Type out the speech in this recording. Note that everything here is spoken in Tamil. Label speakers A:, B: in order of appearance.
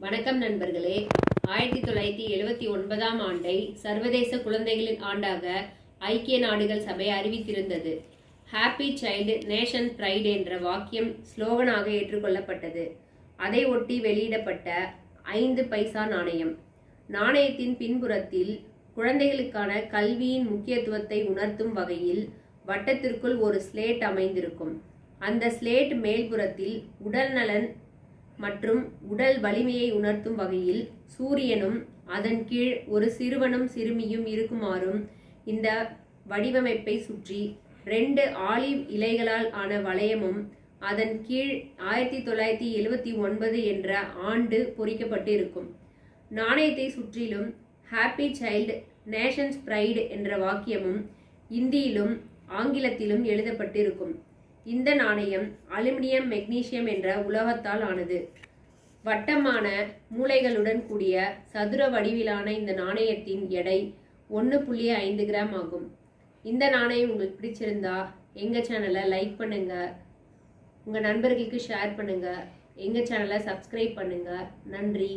A: வணக்கம் நண்பர்களே. 1979ஆம் ஆண்டை சர்வதேச குழந்தைகளின் ஆண்டாக ஐக்கிய நாடுகள் சபை அறிவித்திருந்தது. ஹாப்பி சைல்டு நேஷன் பிரைட் என்ற வாக்கியம் ஸ்லோகனாக ஏற்றுக்கொள்ளப்பட்டது. அதை ஒட்டி வெளியிடப்பட்ட 5 பைசா நாணயம். நாணயத்தின் பின்புறத்தில் குழந்தைகளுக்கான கல்வியின் முக்கியத்துவத்தை உணர்த்தும் வகையில் வட்டத்திற்குள் ஒரு ஸ்லேட் அமைந்திருக்கும். அந்த ஸ்லேட் மேல்புறத்தில் உடல் நலன் மற்றும் உடல் வலிமையை உணர்த்தும் வகையில் சூரியனும் அதன் கீழ் ஒரு சிறுவனும் சிறுமியும் இருக்குமாறும் இந்த வடிவமைப்பை சுற்றி 2 ஆலிவ் இலைகளால் ஆன வளையமும் அதன் கீழ் 1979 என்ற ஆண்டு பொறிக்கப்பட்டு இருக்கும். நாணயத்தை சுற்றிலும் ஹாப்பி சைல்டு நேஷன்ஸ் பிரைட் என்ற வாக்கியமும் இந்தியிலும் ஆங்கிலத்திலும் எழுதப்பட்டு இருக்கும். இந்த நாணயம் அலுமினியம் மெக்னீசியம் என்ற உலோகத்தால் ஆனது. வட்டமான மூலைகளுடன் கூடிய சதுர வடிவிலான இந்த நாணயத்தின் எடை 1.5 கிராம் ஆகும். இந்த நாணயம் உங்களுக்கு பிடிச்சிருந்தா எங்கள் சேனலை லைக் பண்ணுங்க, உங்கள் நண்பர்களுக்கு ஷேர் பண்ணுங்க, எங்கள் சேனலை சப்ஸ்கிரைப் பண்ணுங்க. நன்றி.